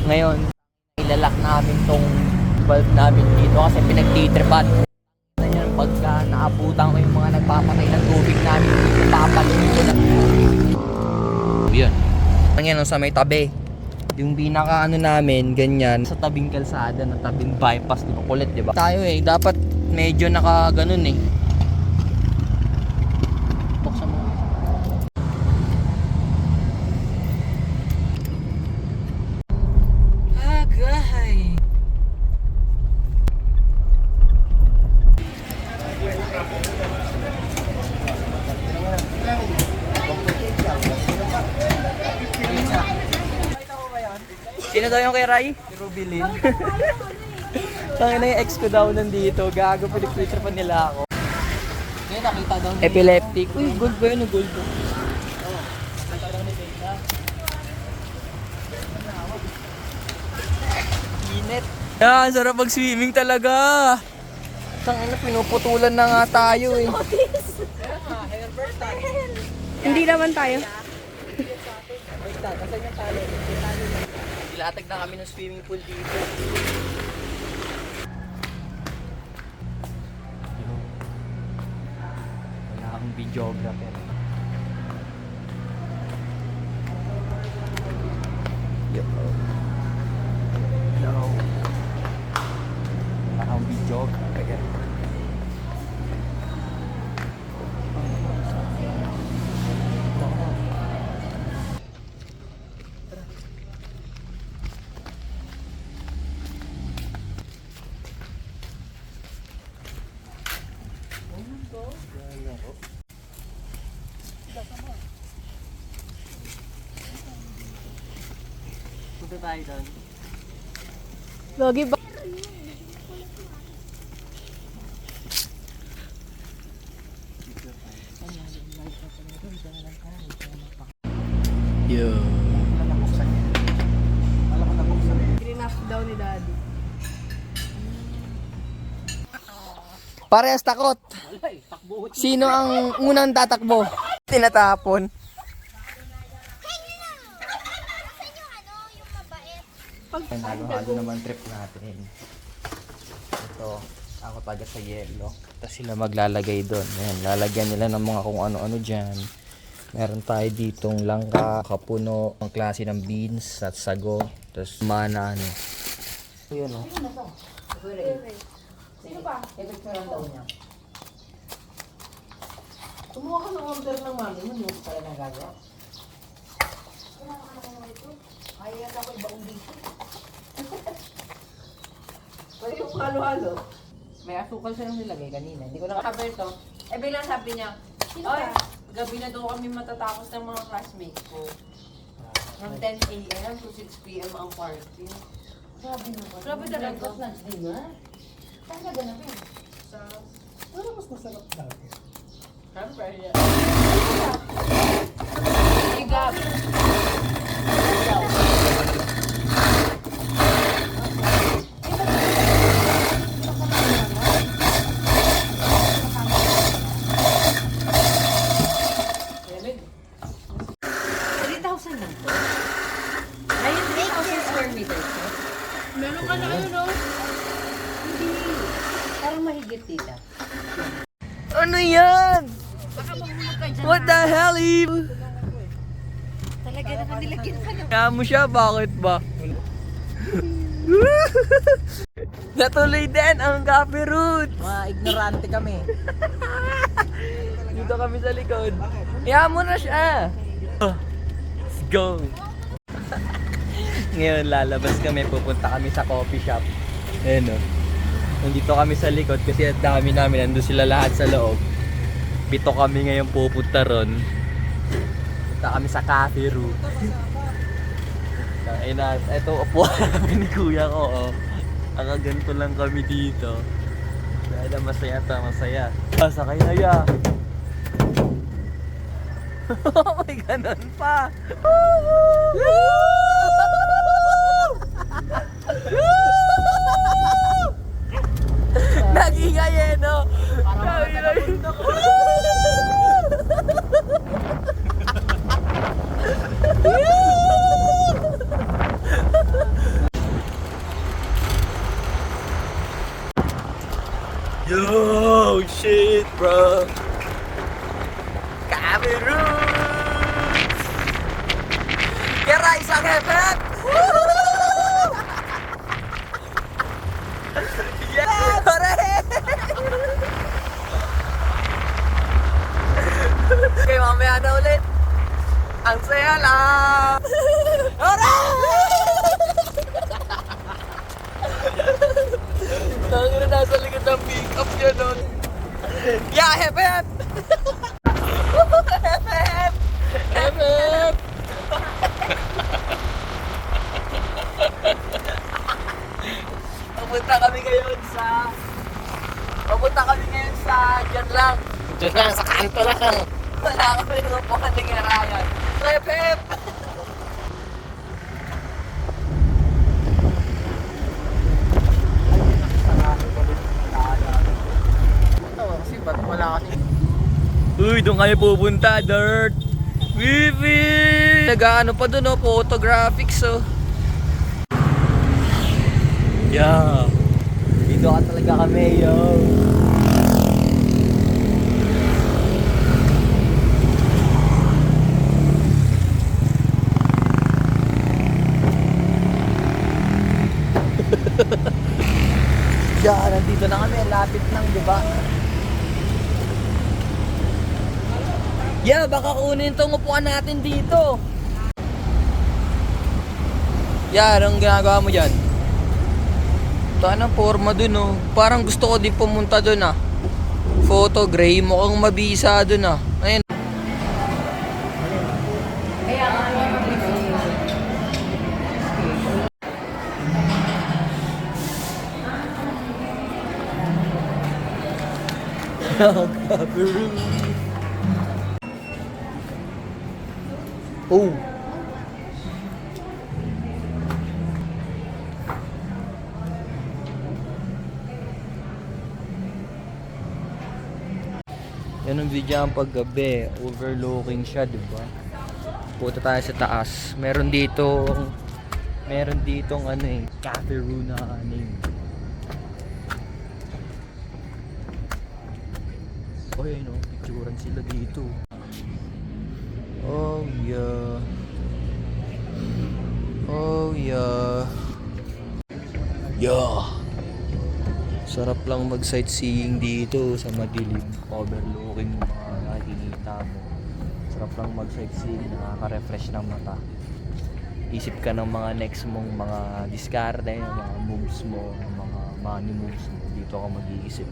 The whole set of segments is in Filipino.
Ngayon, ilalak namin tong valve namin dito kasi pinagtitripan. Yan, pagka naabutan ko yung mga nagpapatay ng tubig namin dito, papaluin ko na. Yan. Yan sa may tabi. Yung pinaka ano namin, ganyan, sa tabing kalsada, na tabing bypass, di ba? Kulit, di ba? Tayo dapat medyo naka ganun Buksan mo. Agay! Sino daw yung kay Rai? Si Rubilin. Tangina yung ex ko daw nandito. Gago, pinag-picture pa nila ako. Ngayon nakita daw ni epileptic. Uy, gold ba yun? Gold ba? Oo. Nakita daw ni Bella. Init. Yan, sarap mag-swimming talaga. Tangina, pinuputulan na nga tayo Hindi naman tayo. Kasan yung talo? Ilatag na kami ng swimming pool dito. Wala akong videographer. Hello. Wala akong videographer. Punta tayo doon. Logi ba? Yo. Enough daw ni Daddy. Parehas takot. Sino ang unang tatakbo? Tinatapon. Halo-halo naman trip natin. Ito, ako taga sa yelo. Tapos sila maglalagay doon. Ayan, lalagyan nila ng mga kung ano-ano dyan. Meron tayo ditong langka, kapuno, ang klase ng beans at sago. Tapos mana ano. Yun o. Sino pa? Kumuha ka ng order ng mami mo, hindi pala nagagawa. Ay, yan ako ibaong dito. Pwede yung halo-halo. May asukal silang nilagay kanina. Hindi ko nakakabar ito. Eh, bilang sabi niya, oy, gabi na daw kami matatapos ng mga classmates ko. From 10 a.m. to 6 p.m. ang party. Grabe naman. Grabe talaga. Lunch dinner? Saan ka ganapin? Sa... Pero mas masarap dati. Siyempre, yan. Ay, gabi. Meron ka na no? Hindi. Parang mahigit, tita. Ano yan? Baka mahulog ka dyan. What the hell, Eve? Talaga naman nilagyan ka na. Kaya mo siya, bakit ba? Natuloy din ang coffee route. Mga ignorante kami. Dito kami sa likod. Kaya mo na siya. Let's go. Ngayon lalabas kami, pupunta kami sa coffee shop. Ayan o. Nandito kami sa likod kasi at dami namin, nandun sila lahat sa loob. Bito kami ngayon pupunta ron. Punta kami sa coffee room. Ito upuan namin ni kuya ko. Ganito lang kami dito. Dahil masaya ta, masaya. Sakay na ya. May ganon pa. Nag-ingay no? Kira isang hepet! Yeah! Hore! Okay, mamaya na ulit. Ang saya lang! Hore! Tangina, nasa likod ng pick-up yun nun. Yeah, hepet! Hepet! Hepet! Papunta kami ngayon sa dyan lang sa kanto lang. Wala kami nupukan ni Ryan. Hep hep! Kasi ba't wala kasi. Uy, doon kayo pupunta, dirt! Wifi! Nag-ano pa doon, oh, photographics, oh. Yeah. Dito ka talaga kami, yo. Yeah, nandito na kami. Lapit lang, di ba? Yeah, baka kunin itong upuan natin dito. Yeah, anong ginagawa mo dyan? Tanang forma dun, oh. Parang gusto ko din pumunta dun, ah. Photo gray, mukhang mabisa dun, ah. Ayun. Kaya nga Oh. Yan ang video ang paggabi, overlooking siya, di ba? Punta tayo sa taas. Meron ditong ano eh, cafe room na ano eh. Oh, yun oh, picturean sila dito. Oh yeah. Oh yeah. Yeah. Sarap lang mag-sightseeing dito sa madilim, overlooking yung mga nakikita mo. Sarap lang mag-sightseeing, nakaka-refresh ng mata. Isip ka ng mga next mong mga diskarte, mga moves mo, mga money moves mo. Dito ka mag-iisip.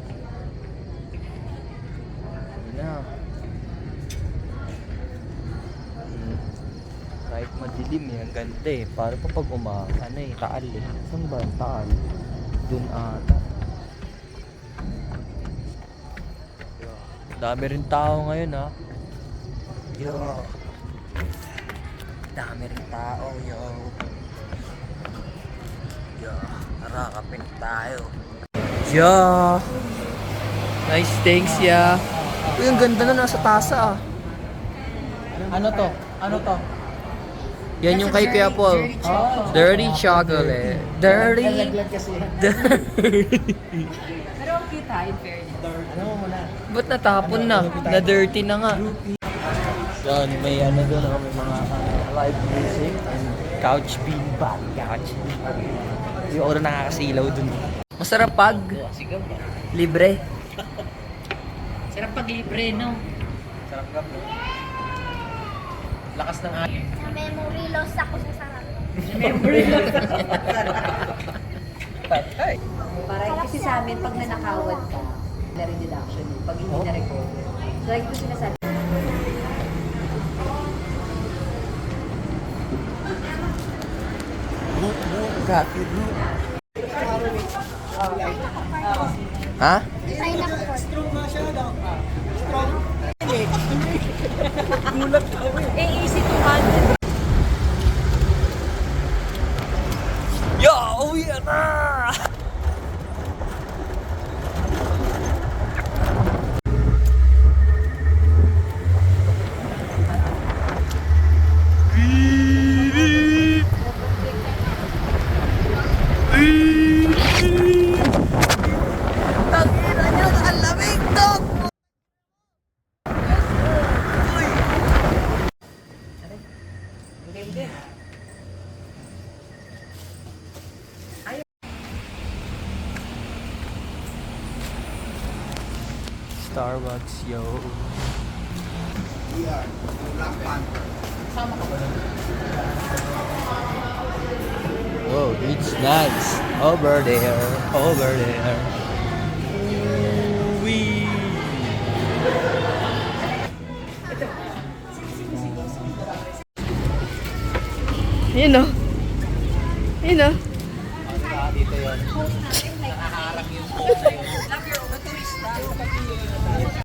Na. Kahit madilim eh, ang ganda eh. Para pa pag umaga, ano eh, Taal eh. Saan ba? Taal. Dun ata. Dami rin tao ngayon ha. Yo. Dami rin tao, yo. Yo. Tara, kapin tayo. Yo. Nice, thanks ya. Uy, ang ganda na nasa tasa ah. Ano to? Ano to? Yan yung kay Kuya Paul. Dirty chocolate. Dirty. Dirty. Pero ang kita, in fairness. Ano mo muna? Ba't natapon na? Na dirty na nga. Yan, may ano doon, may mga live music and couch beanbag. Couch beanbag. Yung oras nakakasilaw dun. Masarap pag libre. Sarap pag libre, no? Sarap ka bro. Lakas ng hangin. Sa memory loss ako sa sarap. Memory lang. Ay. Parang kasi sa amin, pag nanakawad ka, na rin deduction eh. Pag hindi na-recover. So, like ito sinasabi. Ha? Sign up for. Eh, easy to handle. Yo, uwi na! Tangina niya, ang lamig to! Uy! Starbucks, yo. Sama ka ba nun? Oh, it's nice. Over there. Over there. Wee. Yun o. Yun o. Dito yun.